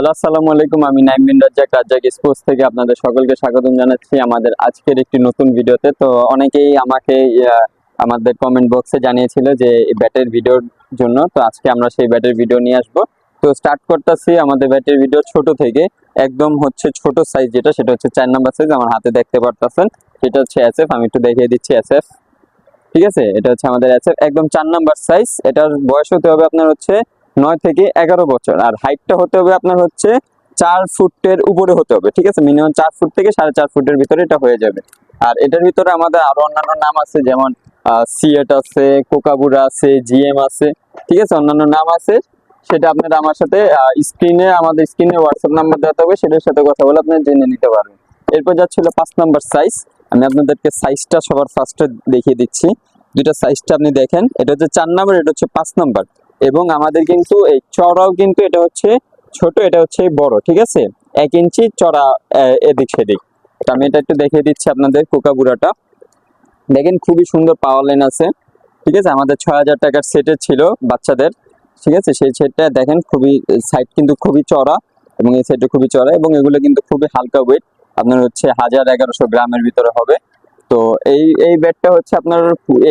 Hello, আসসালামু আলাইকুম। আমি নাইম বিন রাজ্জাক, রাজ্জাক স্পোর্টস থেকে আপনাদের সকলকে স্বাগতম জানাচ্ছি আমাদের আজকের একটি নতুন ভিডিওতে। তো অনেকেই আমাকে আমাদের কমেন্ট বক্সে জানিয়েছিল যে এই ব্যাটের ভিডিওর জন্য। তো আজকে আমরা সেই ব্যাটের ভিডিও নিয়ে আসবো। তো স্টার্ট করতেছি আমাদের ব্যাটের ভিডিও ছোট থেকে, একদম হচ্ছে ছোট সাইজ যেটা, সেটা হচ্ছে 4 নাম্বার সাইজ। আমার হাতে দেখতে পারতেছেন, সেটা হচ্ছে এসএফ। আমি একটু দেখিয়ে দিচ্ছি এসএফ। ঠিক আছে, এটা হচ্ছে আমাদের এসএফ, একদম 4 নাম্বার সাইজ। এটার বয়স হতে হবে আপনার হচ্ছে 9 থেকে 11 বছর, আর হাইটটা হতে হবে আপনার হচ্ছে 4 ফুটের উপরে হতে হবে। ঠিক আছে, মিনিমাম 4 ফুট থেকে 4.5 ফুটের ভিতরে এটা হয়ে যাবে। আর এটার ভিতরে আমাদের আরো অন্যান্য নাম আছে, যেমন সিয়েট আছে, কোকাবুরা আছে, জিএম আছে। ঠিক আছে, অন্যান্য নাম আছে। সেটা আপনারা আমার সাথে আমাদের স্ক্রিনে হোয়াটসঅ্যাপ নাম্বার দেওয়া হবে, সেটার সাথে কথা বলে আপনারা জেনে নিতে পারবেন। এরপর যাচ্ছিল 5 নাম্বার সাইজ। আমি আপনাদেরকে সাইজটা সবার ফার্স্টে দেখিয়ে দিচ্ছি। দুইটা সাইজটা আপনি দেখেন, এটা হচ্ছে 4 নাম্বার, এটা হচ্ছে 5 নাম্বার। এবং আমাদের কিন্তু এই চড়াও কিন্তু এটা হচ্ছে ছোট, এটা হচ্ছে বড়। ঠিক আছে, 1 ইঞ্চি চড়া এদিক সেদিক। তো আমি এটা একটু দেখিয়ে দিচ্ছি আপনাদের। কোকাবুরাটা দেখেন, খুবই সুন্দর পাওয়ার লাইন আছে। ঠিক আছে, আমাদের 6000 টাকার সেটের ছিল বাচ্চাদের। ঠিক আছে, সেই সেটটা দেখেন, খুবই সাইড কিন্তু খুবই চড়া, এবং এই সাইডটা খুবই চড়া, এবং এগুলো কিন্তু খুবই হালকা ওয়েট। আপনার হচ্ছে 1000-1100 গ্রামের ভিতরে হবে। তো এই ব্যাটটা হচ্ছে আপনার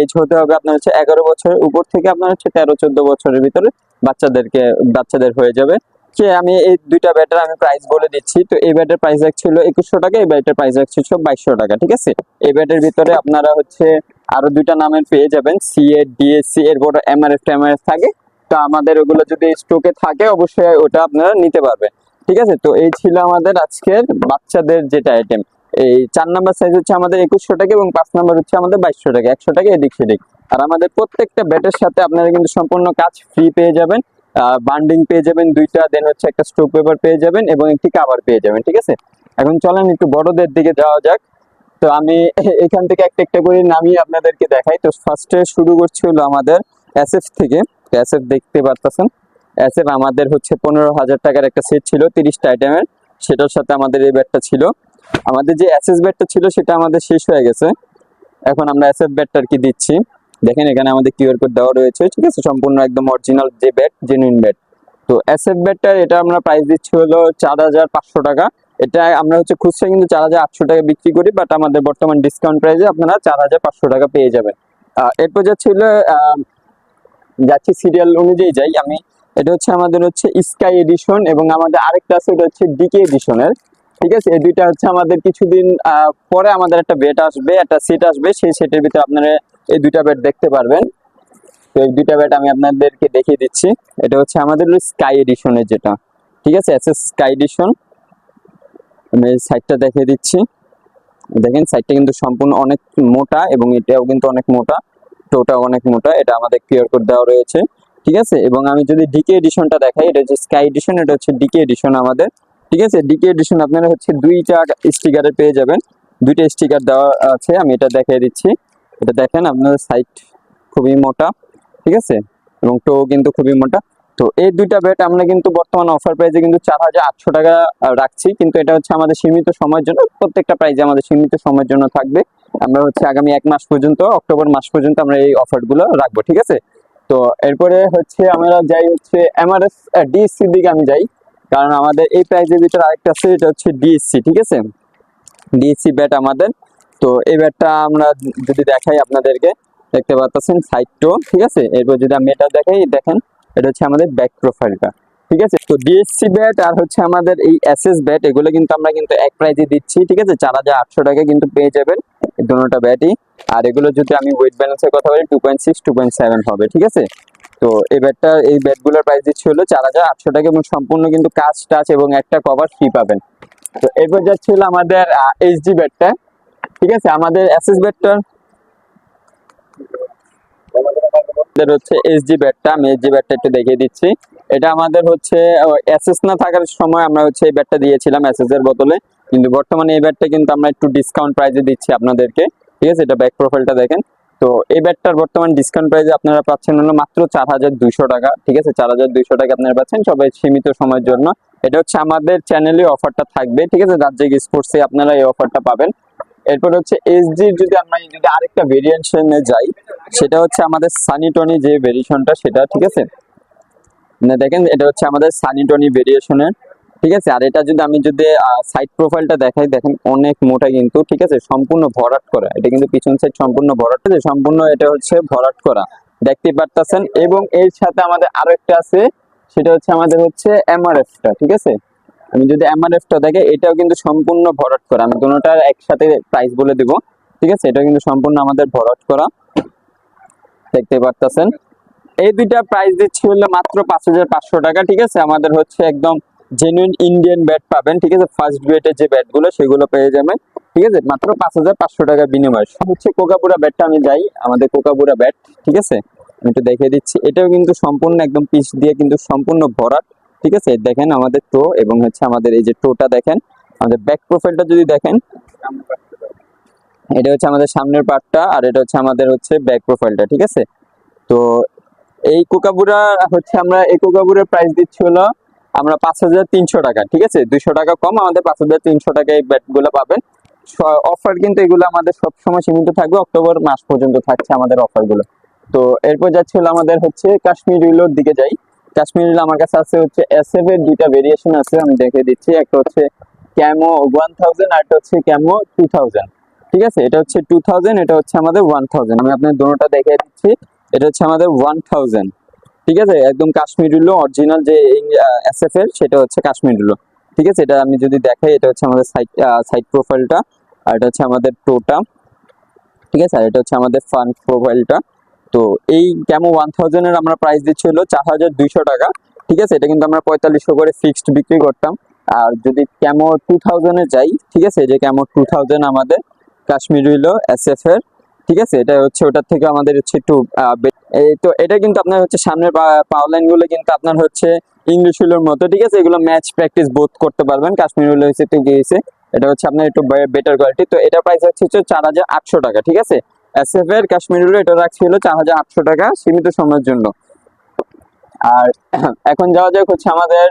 এজ হতে হবে আপনার হচ্ছে 11 বছরের উপর থেকে আপনার হচ্ছে 13-14 বছরের ভিতরে বাচ্চাদের হয়ে যাবে। যে আমি এই দুইটা ব্যাটের আমি প্রাইস বলে দিচ্ছি। তো এই ব্যাটের প্রাইস ছিল 2100 টাকা, এই ব্যাটের প্রাইস ছিল 2200 টাকা। ঠিক আছে, এই ব্যাটের ভিতরে আপনারা হচ্ছে আরো দুইটা নামের পেয়ে যাবেন, সিএ, ডিএসসি, এরপর এমআরএফ থাকে। তো আমাদের ওগুলো যদি স্টকে থাকে অবশ্যই ওটা আপনারা নিতে পারবেন। ঠিক আছে, তো এই ছিল আমাদের আজকের বাচ্চাদের যেটা আইটেম। এই 4 নাম্বার সাইজ হচ্ছে আমাদের 2100 টাকা, এবং 5 নাম্বার হচ্ছে আমাদের 2200 টাকা, 100 টাকা এদিক সেদিক। আর আমাদের প্রত্যেকটা ব্যাটের সাথে আপনারা কিন্তু সম্পূর্ণ কাজ ফ্রি পেয়ে যাবেন। বান্ডিং পেয়ে যাবেন দুইটা, দেন হচ্ছে একটা স্টোভ পেপার পেয়ে যাবেন, এবং একটি কাভার পেয়ে যাবেন। ঠিক আছে, এখন চলেন একটু বড়দের দিকে যাওয়া যাক। তো আমি এখান থেকে একটা একটা করে নামিয়ে আপনাদেরকে দেখাই। তো ফার্স্টে শুরু করছি হলো আমাদের এসএফ থেকে। এসএফ দেখতে পারতেছেন, এসএফ আমাদের হচ্ছে 15,000 টাকার একটা সেট ছিল 30টা আইটেমের। সেটার সাথে আমাদের এই ব্যাটটা ছিল। আমাদের যে এসএস ব্যাটটা ছিল সেটা আমাদের শেষ হয়ে গেছে। এখন আমরা এসএফ ব্যাটটা আর কি দিচ্ছি। দেখেন, এখানে আমাদের কিউআর কোড দেওয়া রয়েছে। ঠিক আছে, সম্পূর্ণ একদম অরিজিনাল যে ব্যাট, জেনুইন ব্যাট। তো এসএফ ব্যাটটার এটা আমরা প্রাইস দিচ্ছি হলো 4500 টাকা। এটা আমরা হচ্ছে খুচরা কিন্তু 4800 টাকা বিক্রি করি, বাট আমাদের বর্তমান ডিসকাউন্ট প্রাইসে আপনারা 4500 টাকা পেয়ে যাবেন। এরপর যাচ্ছিল যাচ্ছি সিরিয়াল অনুযায়ী যাই আমি। এটা হচ্ছে আমাদের হচ্ছে স্কাই এডিশন, এবং আমাদের আরেকটা আছে এটা হচ্ছে ডিকে এডিশনের। ঠিক আছে, এই দুইটা হচ্ছে আমাদের কিছুদিন পরে আমাদের একটা ব্যাট আসবে, একটা সেট আসবে, সেই সেটের ভিতরে আপনারা এই দুইটা ব্যাট দেখতে পারবেন। তো এই দুইটা ব্যাট আমি আপনাদেরকে দেখিয়ে দিচ্ছি। এটা হচ্ছে আমাদের স্কাই এডিশনের যেটা। ঠিক আছে, এসএস স্কাই এডিশন। আমি এই সাইডটা দেখিয়ে দিচ্ছি। দেখেন, সাইডটা কিন্তু সম্পূর্ণ অনেক মোটা, এবং এটাও কিন্তু অনেক মোটা। টোটা অনেক মোটা, এটা আমাদের কিউআর কোড দেওয়া রয়েছে। ঠিক আছে, এবং আমি যদি ডিকে এডিশনটা দেখাই, এটা হচ্ছে স্কাই এডিশন, এটা হচ্ছে ডিকে এডিশন আমাদের। ঠিক আছে, ডিকে এডিশন আপনারা হচ্ছে দুইটা স্টিকারে পেয়ে যাবেন। দুইটা স্টিকার দেওয়া আছে, আমি এটা দেখিয়ে দিচ্ছি। এটা দেখেন, আপনাদের সাইড খুবই মোটা। ঠিক আছে, এবং টো কিন্তু খুবই মোটা। তো এই দুইটা ব্যাট আমরা কিন্তু বর্তমান অফার প্রাইসে কিন্তু 4800 টাকা রাখছি, কিন্তু এটা হচ্ছে আমাদের সীমিত সময়ের জন্য। প্রত্যেকটা প্রাইসে আমাদের সীমিত সময়ের জন্য থাকবে। আমরা হচ্ছে আগামী 1 মাস পর্যন্ত, অক্টোবর মাস পর্যন্ত আমরা এই অফার গুলো রাখবো। ঠিক আছে, তো এরপরে হচ্ছে আমরা যাই হচ্ছে এমআরএফ ডিএসসি দিকে আমি যাই, কারণ আমাদের এই প্রাইসের ভিতরে আরেকটা আছে, এটা হচ্ছে ডিএসসি। ঠিক আছে, ডিএসসি ব্যাট আমাদের। তো এই ব্যাটটা আমরা যদি দেখাই আপনাদেরকে, দেখতে পাচ্ছেন সাইডটো। ঠিক আছে, এরপর যদি আমি এটা দেখাই, দেখেন এটা হচ্ছে আমাদের ব্যাক প্রোফাইলটা। ঠিক আছে, তো ডিএসসি ব্যাট আর হচ্ছে আমাদের এই এসএস ব্যাট, এগুলো কিন্তু আমরা কিন্তু এক প্রাইজে দিচ্ছি। ঠিক আছে, 4800 টাকা কিন্তু পেয়ে যাবেন এই দুটোটা ব্যাটই। আর এগুলো যদি আমি ওয়েট ব্যালেন্সের কথা বলি, 2.6 2.7 হবে। ঠিক আছে, তো এই ব্যাটটা, এই ব্যাটগুলোর প্রাইস দিচ্ছি হলো 4800 টাকা, এবং সম্পূর্ণ কিন্তু কাজ টাচ এবং একটা কভার ফ্রি পাবেন। তো এরপর যাচ্ছিল আমাদের এইচডি ব্যাটটা। ঠিক আছে, আমাদের এসএস ব্যাটটা হচ্ছে এইচডি ব্যাটটা। আমি এইচডি ব্যাটটা একটু দেখিয়ে দিচ্ছি। এটা আমাদের হচ্ছে এসএস না থাকার সময় আমরা হচ্ছে এই ব্যাটটা দিয়েছিলাম এসএস এর বদলে, কিন্তু বর্তমানে এই ব্যাটটা কিন্তু আমরা একটু ডিসকাউন্ট প্রাইসে দিচ্ছি আপনাদেরকে। ঠিক আছে, এটা ব্যাক প্রোফাইলটা দেখেন। তো এই ব্যাটটার বর্তমান ডিসকাউন্ট প্রাইসে আপনারা পাচ্ছেন হলো মাত্র 4200 টাকা। ঠিক আছে, 4200 টাকা আপনারা পাচ্ছেন, সবাই সীমিত সময়ের জন্য। এটা হচ্ছে আমাদের চ্যানেলে অফারটা থাকবে। ঠিক আছে, রাজ্জাক স্পোর্টসে আপনারা এই অফারটা পাবেন। এরপর হচ্ছে এসজির যদি আরেকটা ভেরিয়েশনে যাই, সেটা হচ্ছে আমাদের সানি টনি যে ভেরিয়েশনটা সেটা। ঠিক আছে, দেখেন এটা হচ্ছে আমাদের সানি টনি ভেরিয়েশনের। ঠিক আছে। আর এটা যদি আমি সাইড প্রোফাইলটা দেখাই, দেখেন অনেক মোটা কিন্তু, ঠিক আছে, সম্পূর্ণ ভরাট করা। এটা কিন্তু পিছন সাইড সম্পূর্ণ ভরাট, সম্পূর্ণ এটা হচ্ছে ভরাট করা, দেখতে পারতেছেন। এবং এর সাথে আমাদের আরো একটা আছে, সেটা হচ্ছে আমাদের হচ্ছে এমআরএফটা, ঠিক আছে। আমি যদি এমআরএফটা দেখে, এটাও কিন্তু সম্পূর্ণ ভরাট করা। আমি দুটোটার একসাথে প্রাইস বলে দিব, ঠিক আছে। এটা কিন্তু সম্পূর্ণ আমাদের ভরাট করা, দেখতে পারতেছেন। এই দুইটা প্রাইস দিচ্ছি হলো মাত্র 5,500 টাকা, ঠিক আছে। আমাদের হচ্ছে একদম জেনুইন ইন্ডিয়ান ব্যাট পাবেন, ঠিক আছে। ফার্স্ট গ্রেডের যে ব্যাট গুলো সেগুলো পেয়ে যাবেন, ঠিক আছে, মাত্র 5,500 টাকা বিনিময়। হচ্ছে কোকাপুরা ব্যাটটা আমি যাই, আমাদের কোকাপুরা ব্যাট, ঠিক আছে, আমি একটু দেখিয়ে দিচ্ছি। এটাও কিন্তু সম্পূর্ণ একদম পিস দিয়ে কিন্তু সম্পূর্ণ ভরাট, ঠিক আছে। দেখেন আমাদের টো, এবং হচ্ছে আমাদের এই যে টোটা দেখেন, আমাদের ব্যাক প্রোফাইলটা যদি দেখেন, এটা হচ্ছে আমাদের সামনের পার্টটা, আর এটা হচ্ছে আমাদের হচ্ছে ব্যাক প্রোফাইলটা, ঠিক আছে। তো এই কোকাপুরা হচ্ছে আমরা এই কোকাপুরের প্রাইস দিচ্ছি হলো আমরা 5,300 টাকা, ঠিক আছে, 200 টাকা কম, আমাদের 5,300 টাকা এই ব্যাট গুলো পাবেন। অফার কিন্তু এগুলো আমাদের সবসময় সীমিত থাকবে, অক্টোবর মাস পর্যন্ত থাকছে আমাদের অফার গুলো। তো এরপর যাচ্ছে হলো আমাদের হচ্ছে কাশ্মীর উইলোর দিকে যাই। কাশ্মীর উইল আমার কাছে আছে হচ্ছে এসএফ এর দুইটা ভেরিয়েশন আছে, আমি দেখে দিচ্ছি। একটা হচ্ছে ক্যামো 1000, আর একটা হচ্ছে ক্যামো 2000, ঠিক আছে। এটা হচ্ছে 2000, এটা হচ্ছে আমাদের 1000। আমি আপনাদের দুটোটা দেখিয়ে দিচ্ছি। এটা হচ্ছে আমাদের 1000, ঠিক আছে, একদম কাশ্মীর উল অরিজিনাল যে এসএফ এর, সেটা হচ্ছে কাশ্মীর উল, ঠিক আছে। এটা আমি যদি দেখাই, এটা হচ্ছে আমাদের সাইড প্রোফাইলটা, আর এটা হচ্ছে আমাদের টোটা, ঠিক আছে, আর এটা হচ্ছে আমাদের ফ্রন্ট প্রোফাইলটা। তো এই ক্যামো 1000 এর আমরা প্রাইস দিচ্ছি হলো 4,200 টাকা, ঠিক আছে। এটা কিন্তু আমরা 4500 করে ফিক্সড বিক্রি করতাম। আর যদি ক্যামো 2000 এ যাই, ঠিক আছে, যে ক্যামো 2000 আমাদের কাশ্মীর হইলো এসএফ এর, ঠিক আছে। এটা হচ্ছে ওটার থেকে আমাদের হচ্ছে একটু এই তো এটা কিন্তু আপনার হচ্ছে সামনের পাওয়ার লাইন গুলো কিন্তু আপনার হচ্ছে ইংলিশ হুইলের মতো, ঠিক আছে। এগুলো ম্যাচ প্র্যাকটিস বোথ করতে পারবেন। কাশ্মীর হুইল হয়েছে একটু গিয়েছে, এটা হচ্ছে আপনার একটু বেটার কোয়ালিটি। তো এটা প্রাইস হচ্ছে 4,800 টাকা, ঠিক আছে। এসএফ এর কাশ্মীর হুইল এটা রাখছি হলো 4,800 টাকা সীমিত সময়ের জন্য। আর এখন যাওয়া যাক হচ্ছে আমাদের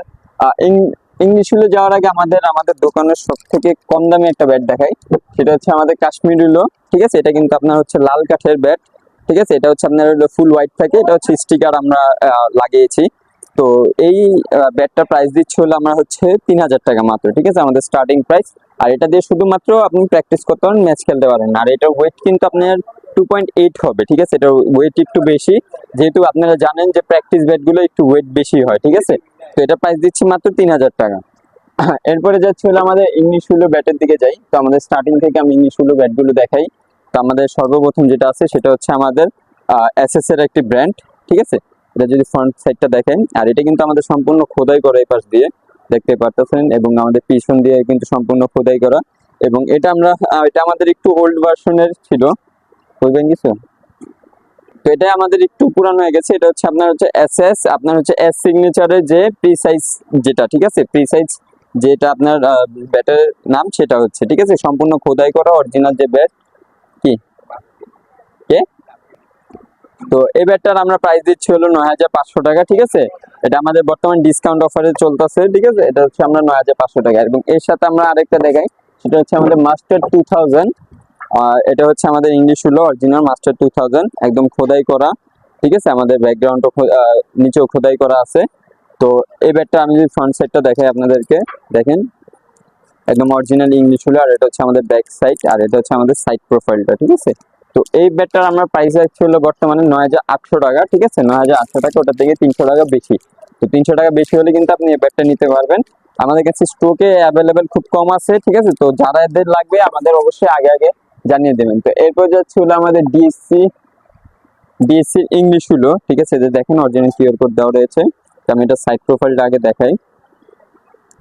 ইংলিশ হুইলে যাওয়ার আগে আমাদের দোকানের সব থেকে কম দামে একটা ব্যাট দেখাই, সেটা হচ্ছে আমাদের কাশ্মীর হুইলো, ঠিক আছে। এটা কিন্তু আপনার হচ্ছে লাল কাঠের ব্যাট, ঠিক আছে। এটা হচ্ছে আপনার ফুল হোয়াইট থাকে, এটা হচ্ছে স্টিকার আমরা লাগিয়েছি। তো এই ব্যাটটার প্রাইস দিচ্ছি হলো আমরা হচ্ছে 3,000 টাকা মাত্র, ঠিক আছে, আমাদের স্টার্টিং প্রাইস। আর এটা দিয়ে শুধুমাত্র আপনি প্র্যাকটিস করতে পারেন, ম্যাচ খেলতে পারেন। আর এটার ওয়েট কিন্তু আপনার 2.8 হবে, ঠিক আছে। এটার ওয়েট একটু বেশি, যেহেতু আপনারা জানেন যে প্র্যাকটিস ব্যাট গুলো একটু ওয়েট বেশি হয়, ঠিক আছে। তো এটা প্রাইস দিচ্ছি মাত্র 3,000 টাকা। এরপরে যাচ্ছে হলো আমাদের ইংলিশ হুলো ব্যাটের দিকে যাই। তো আমাদের স্টার্টিং থেকে আমি ইংলিশ হুলো ব্যাট গুলো দেখাই। তো আমাদের সর্বপ্রথম যেটা আছে সেটা হচ্ছে আমাদের এসএস এর একটি ব্র্যান্ড, ঠিক আছে। এটা যদি ফ্রন্ট সাইডটা দেখেন, আর এটা কিন্তু আমাদের সম্পূর্ণ খোদাই করা এই পাশ দিয়ে, দেখতে পারতেছেন, এবং আমাদের পিছন দিয়ে কিন্তু সম্পূর্ণ খোদাই করা। এবং এটা আমরা এটা আমাদের একটু ওল্ড ভার্সনের ছিল, বুঝবেন কিছু। তো এটা আমাদের একটু পুরানো হয়ে গেছে। এটা হচ্ছে আপনার হচ্ছে এসএস, আপনার হচ্ছে এস সিগনেচারের যে প্রিসাইজ যেটা, ঠিক আছে, প্রিসাইজ যেটা আপনার ব্যাটের নাম সেটা হচ্ছে, ঠিক আছে, সম্পূর্ণ খোদাই করা অরিজিনাল যে ব্যাট। কি কে তো এই ব্যাটটার আমরা প্রাইস দিচ্ছি হলো 9,500 টাকা, ঠিক আছে। এটা আমাদের বর্তমান ডিসকাউন্ট অফারে চলতেছে, ঠিক আছে। এটা হচ্ছে আমরা 9,500 টাকা। এবং এর সাথে আমরা আরেকটা দেখাই, সেটা হচ্ছে আমাদের মাস্টার 2000। এটা হচ্ছে আমাদের ইংলিশ হলো অরিজিনাল মাস্টার 2000, একদম খোদাই করা, ঠিক আছে। আমাদের ব্যাকগ্রাউন্ড নিচেও খোদাই করা আছে। তো এই ব্যাটটা আমি যদি ফ্রন্ট সাইডটা দেখাই আপনাদেরকে, দেখেন একদম অরিজিনাল ইংলিশ হলো। আর এটা হচ্ছে আমাদের ব্যাক সাইড, আর এটা হচ্ছে আমাদের সাইড প্রোফাইলটা, ঠিক আছে। তো এই ব্যাটটার আমরা প্রাইস রাখছি হলো বর্তমানে 9,800 টাকা, ঠিক আছে, 9,800 টাকা, ওটা থেকে 300 টাকা বেশি। তো 300 টাকা বেশি হলে কিন্তু আপনি এই ব্যাটটা নিতে পারবেন। আমাদের কাছে স্টকে অ্যাভেলেবেল খুব কম আছে, ঠিক আছে। তো যারা এদের লাগবে আমাদের অবশ্যই আগে আগে জানিয়ে দেবেন। তো এরপর যাচ্ছে হলো আমাদের ডিএসসি ইংলিশ হলো, ঠিক আছে, যে দেখেন অরিজিনাল কিউআর কোড দেওয়া রয়েছে। তো আমি এটা সাইড প্রোফাইলটা আগে দেখাই।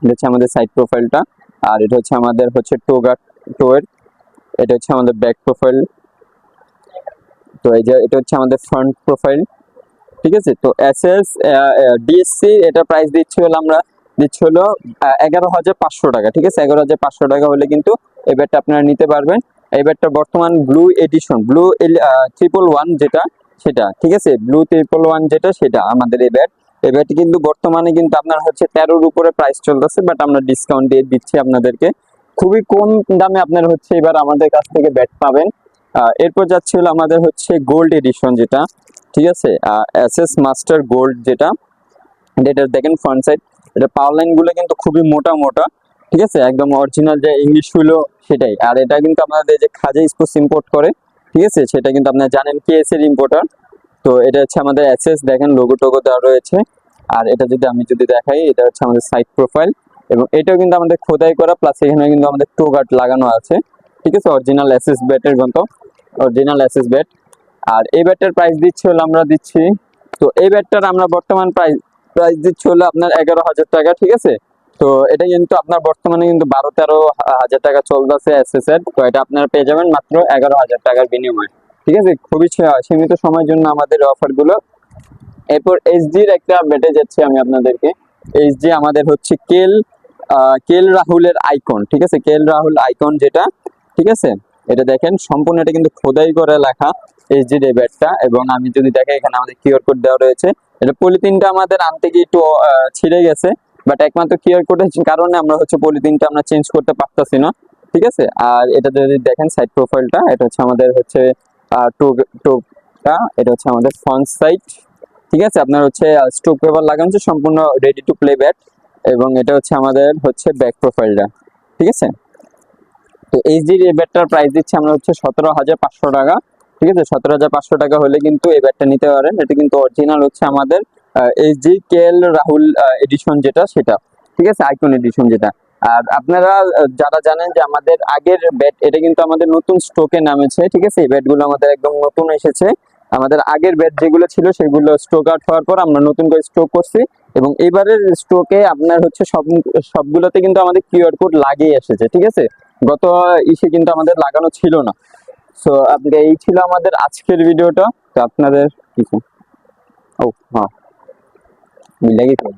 এটা হচ্ছে আমাদের সাইড প্রোফাইলটা, আর এটা হচ্ছে আমাদের হচ্ছে টোয়ের, এটা হচ্ছে আমাদের ব্যাক প্রোফাইল। তো এই যে এটা হচ্ছে আমাদের ফ্রন্ট প্রোফাইল, ঠিক আছে। তো এসএস ডিএসসি এটা প্রাইস দিচ্ছি হলো 11,500 টাকা, ঠিক আছে। 11,500 টাকা হলে কিন্তু এই ব্যাটটা আপনারা নিতে পারবেন। এই ব্যাটটা বর্তমান ব্লু এডিশন, ব্লু 111 যেটা সেটা, ঠিক আছে, ব্লু 111 যেটা সেটা আমাদের এই ব্যাট কিন্তু বর্তমানে কিন্তু আপনার হচ্ছে 13-র উপরে প্রাইস চলতেছে, বাট আমরা ডিসকাউন্ট দিয়ে দিচ্ছি আপনাদেরকে। খুবই কম দামে আপনারা হচ্ছে এবার আমাদের কাছ থেকে ব্যাট পাবেন। এরপর যাচ্ছে হলো আমাদের হচ্ছে গোল্ড এডিশন যেটা, ঠিক আছে, এসএস মাস্টার গোল্ড যেটা, এটা দেখেন ফ্রন্ট সাইড, এটা পাওয়ার লাইন গুলো কিন্তু খুবই মোটা মোটা, ঠিক আছে, একদম অরিজিনাল যে ইংলিশ হলো সেটাই। আর এটা কিন্তু আপনাদের যে খাজা স্পোর্টস ইম্পোর্ট করে, ঠিক আছে, সেটা কিন্তু আপনারা জানেন কেএস এর ইম্পোর্টার। তো এটা হচ্ছে আমাদের এসএস, দেখেন লোগো টোগো দেওয়া রয়েছে। আর এটা যদি দেখাই, এটা হচ্ছে আমাদের সাইড প্রোফাইল, এবং এটাও কিন্তু আমাদের খোদাই করা, প্লাস এখানে কিন্তু আমাদের টো গার্ড লাগানো আছে, ঠিক আছে, অরিজিনাল এসএস ব্যাটের মতো, অরিজিনাল এসএস ব্যাট। আর এই ব্যাটটার প্রাইস দিচ্ছি হলো আমরা দিচ্ছি, তো এই ব্যাটটার আমরা বর্তমান প্রাইস প্রাইস দিচ্ছি হলো আপনার 11,000 টাকা, ঠিক আছে। তো এটা কিন্তু আপনার বর্তমানে কিন্তু 12-13 হাজার টাকা চলতেছে এসএস এর, তো এটা আপনারা পেয়ে যাবেন মাত্র 11,000 টাকার বিনিময়ে, ঠিক আছে। খুবই সীমিত সময়ের জন্য আমাদের অফার গুলো। এরপর এইচডির একটা ব্যাটে যাচ্ছি আমি আপনাদেরকে। এইচডি আমাদের হচ্ছে কেএল রাহুলের আইকন, ঠিক আছে, কেএল রাহুল আইকন যেটা, ঠিক আছে। এটা দেখেন সম্পূর্ণ এটা কিন্তু খোদাই করে লেখা এইচডির এই ব্যাটটা, এবং আমি যদি দেখে এখানে আমাদের কিউআর কোড দেওয়া রয়েছে। এটা পলিথিনটা আমাদের আনতে গিয়ে একটু ছিঁড়ে গেছে, বাট একমাত্র কিউআর কোডের কারণে আমরা হচ্ছে পলিথিনটা আমরা চেঞ্জ করতে পারতাছি না, ঠিক আছে। আর এটা যদি দেখেন সাইড প্রোফাইলটা, এটা হচ্ছে আমাদের হচ্ছে টোপটা, এটা হচ্ছে আমাদের ফ্রন্ট সাইড, ঠিক আছে। আপনার হচ্ছে স্ট্রোক পেপার লাগানো আছে, সম্পূর্ণ রেডি টু প্লে ব্যাট, এবং এটা হচ্ছে আমাদের হচ্ছে ব্যাক প্রোফাইলটা, ঠিক আছে। তো এইচডির এই ব্যাটটার প্রাইস দিচ্ছি আমরা হচ্ছে 17,500 টাকা, ঠিক আছে। 17,500 টাকা হলে কিন্তু এই ব্যাটটা নিতে পারেন। এটা কিন্তু অরিজিনাল হচ্ছে আমাদের এইচডি কেএল রাহুল এডিশন যেটা, সেটা, ঠিক আছে, আইকন এডিশন যেটা। আর আপনারা যারা জানেন যে আমাদের আগের ব্যাট, এটা কিন্তু আমাদের নতুন স্টকে নামেছে, ঠিক আছে। এই ব্যাটগুলো আমাদের একদম নতুন এসেছে। আমাদের আগের ব্যাট যেগুলো ছিল সেগুলো স্টক আউট হওয়ার পর আমরা নতুন করে স্টক করছি, এবং এবারের স্টকে আপনার হচ্ছে সবগুলোতে কিন্তু আমাদের কিউআর কোড লাগিয়ে এসেছে, ঠিক আছে। গত ইসে কিন্তু আমাদের লাগানো ছিল না। সো আপনাদের এই ছিল আমাদের আজকের ভিডিওটা। তো আপনাদের কিছু হ্যাঁ মিলে গেছে।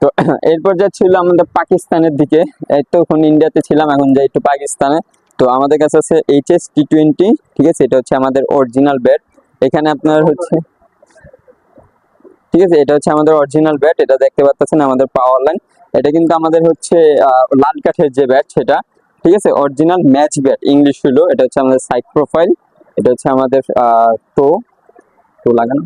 তো এরপর যাচ্ছিল আমাদের পাকিস্তানের দিকে, এখন ইন্ডিয়াতে ছিলাম, এখন যাই একটু পাকিস্তানে। তো আমাদের কাছে আছে HS-T20, ঠিক আছে, এটা হচ্ছে আমাদের অরিজিনাল ব্যাট। এখানে আপনার হচ্ছে, ঠিক আছে, এটা হচ্ছে আমাদের অরিজিনাল ব্যাট, এটা দেখতে পাচ্ছেন আমাদের পাওয়ার লাইন। এটা কিন্তু আমাদের হচ্ছে লাল কাঠের যে ব্যাট সেটা, ঠিক আছে, অরিজিনাল ম্যাচ ব্যাট ইংলিশ হলো। এটা হচ্ছে আমাদের সাইড প্রোফাইল, এটা হচ্ছে আমাদের টো টো লাগানো,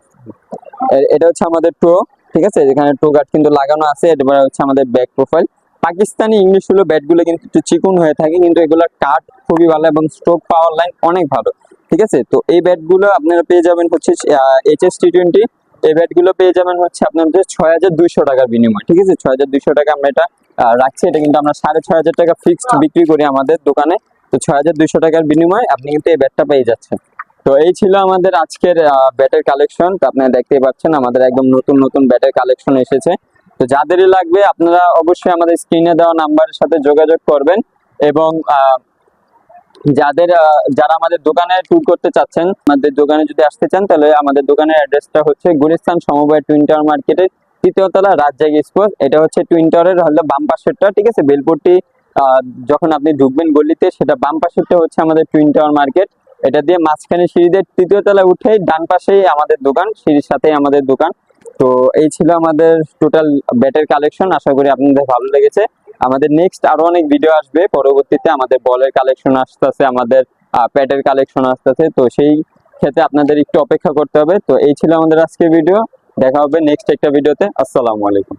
এটা হচ্ছে আমাদের টো, ঠিক আছে, এখানে টো গার্ড কিন্তু লাগানো আছে। এবার হচ্ছে আমাদের ব্যাক প্রোফাইল। পাকিস্তানি ইংলিশ হলো ব্যাটগুলো কিন্তু একটু চিকন হয়ে থাকে, কিন্তু এগুলোর কাট খুবই ভালো এবং স্ট্রোক পাওয়ার লাইন অনেক ভালো, ঠিক আছে। তো এই ব্যাটগুলো আপনারা পেয়ে যাবেন হচ্ছে HS-T20, এই ব্যাটগুলো পেয়ে যাবেন হচ্ছে আপনাদের 6,200 টাকার বিনিময়, ঠিক আছে। 6,200 টাকা আমরা এটা রাখছি। এটা কিন্তু আমরা 6,500 টাকা ফিক্সড বিক্রি করি আমাদের দোকানে। তো 6,200 টাকার বিনিময়ে আপনি কিন্তু এই ব্যাটটা পেয়ে যাচ্ছেন। তো এই ছিল আমাদের আজকের ব্যাটের কালেকশন। তো আপনারা দেখতেই পাচ্ছেন আমাদের একদম নতুন নতুন ব্যাটের কালেকশন এসেছে। তো যাদেরই লাগবে আপনারা অবশ্যই আমাদের স্ক্রিনে দেওয়া নাম্বারের সাথে যোগাযোগ করবেন, এবং যারা আমাদের দোকানে ট্যুর করতে চাচ্ছেন, আমাদের দোকানে যদি আসতে চান, তাহলে আমাদের দোকানের অ্যাড্রেসটা হচ্ছে গুলিস্তান সমবায় টুইন টাওয়ার মার্কেটের 3য় তলা, রাজজাগ স্পোর্টস। এটা হচ্ছে টুইন টাওয়ারের হলো বাম পাশেরটা, ঠিক আছে। বেলপট্টি যখন আপনি ঢুকবেন গলিতে, সেটা বাম পাশেরটা হচ্ছে আমাদের টুইন টাওয়ার মার্কেট। এটা দিয়ে মাঝখানে সিঁড়িদের 3য় তলায় উঠেই ডান পাশেই আমাদের দোকান, সিঁড়ির সাথেই আমাদের দোকান। তো এই ছিল আমাদের টোটাল ব্যাটের কালেকশন। আশা করি আপনাদের ভালো লেগেছে। আমাদের নেক্সট আরো অনেক ভিডিও আসবে পরবর্তীতে। আমাদের বলের কালেকশন আসতেছে, আমাদের প্যাডের কালেকশন আসতেছে। তো সেই ক্ষেত্রে আপনাদের একটু অপেক্ষা করতে হবে। তো এই ছিল আমাদের আজকের ভিডিও। দেখা হবে নেক্সট একটা ভিডিওতে। আসসালামু আলাইকুম।